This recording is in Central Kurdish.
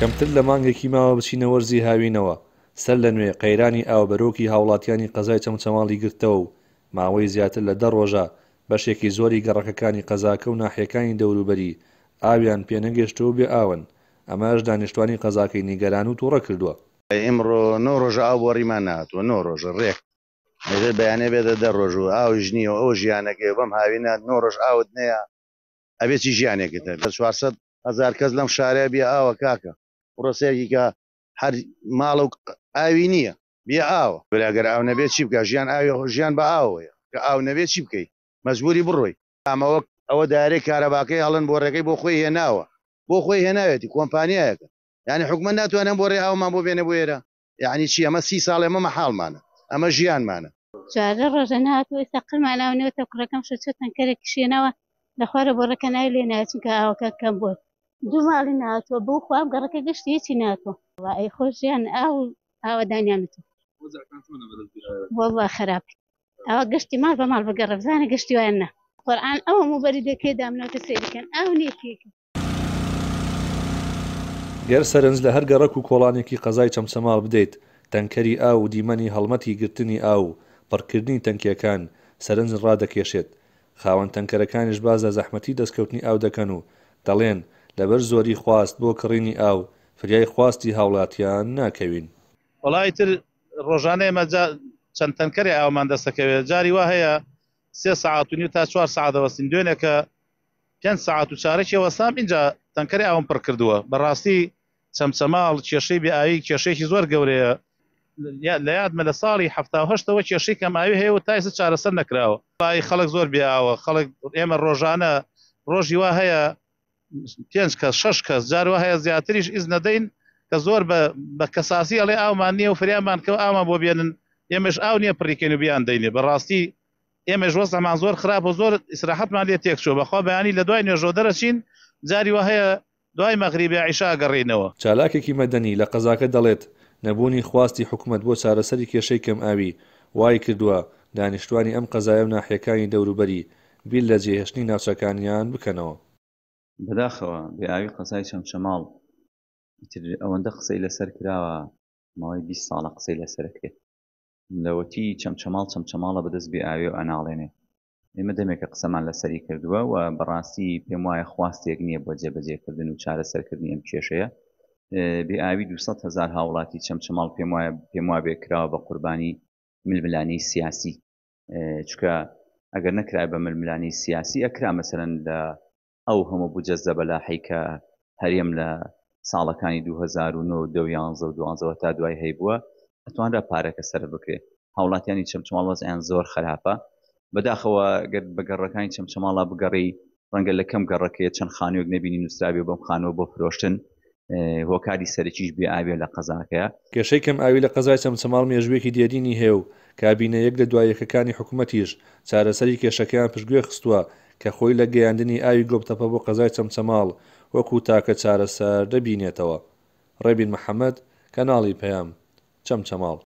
کەمتر لە مانگێکی ماوە بچینە وەرزی هاوینەوە سەر لە نوێ قەیرانی ئاوبەرۆکی هاوڵاتیانی قەزای چەمچەماڵی گرتەوە و ماوەی زیاتر لە 10 ڕۆژە بەشێکی زۆری گەڕەکەکانی قەزاکە و ناحیەکانی دەوروبەری ئاویان پێنەگەشتەوە بێ ئاون. ئەمەش دانیشتوانی قەزاکەی نیگەران و تووڕە کردووە. ئێمڕۆ 9 ڕۆژە ئاو بۆ ڕیمان نهاتوە، 9 ڕۆژە ڕێک بەیانێ بێتە 10 ڕۆژ و ئاویش نییە ئەو ژیانەکەی بەم هاوینە 9 ڕۆژ ئاوت نەیە ئەبێتی ژیانێکتە 400,000 کەس لەم شارەیە بێ ئاوە کاکە ڕۆسەیەکی کە هەر ماڵە و ئاوی نییە بێ ئاوە بەلاگەر ئاو نەبێت چی بکە ژیان ئاوی ژیان بە ئاوەیە کە ئاو نەبێت چی بکەیت مەجبوری بڕۆی ئەمەوە ئەوە دارێک کارەباکەی هەڵن بۆ ڕێگەی بۆ خۆی هێناوە بۆ خۆی هێناوێتی کۆمپانیایەکە یعنی حکومت ناتوانێت بۆ ڕێ ئاومان بۆ بێنە بۆ ئێرە یعنی چی ئەمە 30 ساڵ ئێمە مەحاڵمانە ئەمە ژیانمانە. چوارە ڕۆژە نهاتوە سەقلمان ناونەوەتە کوڕەکەم شە چۆ تەنکەرێک کشێنەوە لە خوارە بۆ ڕێکە ناوی لێ ناچون کە ئاوەکە کەم بووە 2 ماڵی نهاتوە بۆ خواب گەڕەکە گەشتی هیچی ناتوە ئەی خۆش ژیان ئاوەدانیانتوە وەڵڵا خراپی ئەوە گەشتی ماڵ بە ماڵ بەگەڕە بزانە گەشتی وایە نە قورئان ئەوە موبەری دەکەی دامنەوەتە سەیرکەن ئاو نیەکێکە. گەر سەرنج لە هەر گەڕەک و کۆڵانێکی قەزای چەمچەماڵ بدەیت تەنکەری ئاو و دیمەنی هەڵمەتی گرتنی ئاو و پڕکردنی تەنکیەکان سەرنج ڕادەکێشێت. خاوەن تەنکەرەکانیش بازە زەحمەتی دەستکەوتنی ئاو دەکەن و دەڵێن لەبەر زۆری خواست بۆ کڕینی ئاو فریای خواستی هاوڵاتیان ناکەوین. وڵای تر ڕۆژانە ئێمە چەند تەنکەری ئاومان دەستەکەوێت جاری وا هەیە 3 ساعت و نیو تا 4 ساعت دەوەستین دوێنێکە 5 ساعت و چارەکی وەسام اینجا تەنکەری ئاوم پڕ کردووە بەڕاستی چەمچەماڵ کێشەی بێئاوی کێشەیەکی زۆر گەورەیە لە یادمە لە ساڵی 1970ەوە کێشەی کەماوی هەیە و تا ئێستا چارەسەر نەکراوە خەڵک زۆر بێئاوە خەڵک ئێمە ڕۆژانە ڕۆژی وا هەیە 5 کەس 6 کەس جار وا هەیە زیاتریش ئیز نەدەین کە زۆر بە کەساسی ئەڵێ ئاومان نییە و فریامان کە ئاومان بۆ بێنن ئێمەش ئاو نییە پڕیکەین و بیان دەینێ بەڕاستی ئێمەش وەزەمان زۆر خراپ و زۆر ئیسراحەتمان لێ تێکچووە بەخوا بەیانی لە دوای نوێژۆ دەرەچین جاری وا هەیە دوای مەغریبی عیشا گەڕینەوە. چالاکێکی مەدەنی لە قەزاکە دەڵێت نەبوونی خواستی حکومت بۆ چارەسەری کێشەی کەم ئاوی وای کردووە دانیشتوانی ئەم قەزایە و ناحیەکانی دەوروبەری بیل لە جێهێشتنی ناوچەکانیان بکەنەوە. بەداخەوە بێئاوی قەزای چەمچەماڵ ئەوەندە قسەی لەسەر کراوە ماوەی 20 ساڵە قسەی لەسەرکرێت لەوەتی چەمچەماڵە بەدەست بێئاوی و ئەناڵێنێ ئێمە دەمێکە قسەمان لەسەری کردووە و بەڕاستی پێم وایە خواستێک نییە بۆ جێبەجێکردن و چارەسەرکردنی ئەم کێشەیە بێئاوی 200,000 هاوڵاتی چەمچەماڵ پێم وایە بێکراوە بە قوربانی ململانەی سیاسی چکە ئەگەر نەکرای بە ململانەی سیاسی ئەکرا مەسەرەن لە ئەو هەموو بجەزە بەلاحی کە هەرێم لە ساڵەکانی 2009 2011 و 2012 تا دوای هەیبووە ئەتوانرا پارەکە سەر بکرێت هاوڵاتیانی چەمچەماڵ وەزعیان زۆر خراپە بەداخەوە گەر بە گەڕەکانی چەمچەماڵا بگەڕی ڕەنگە لە کەم گەڕەکەیە چەند خانوویەک نەبینی نووسراوی بەم خانەوە بۆ فرۆشتن هۆکاری سەرەکیش بێئاویە لە قەزاکەیە. کێشەی کەم ئاوی لە قەزای چەمچەماڵ مێژوویەکی دیێدینی هەیە و کابینە یەک لە دوایەکەکانی حکوومەتیش چارەسەری کێشەکەیان پشتگوێ خستووە کە خۆی لە گەیاندنی ئاوی گۆبتەپە بۆ قەزای چەمچەماڵ وەکو تاکە چارەسەر دەبینێتەوە. ڕێبین محەممەد کەناڵی پەیام چەمچەماڵ.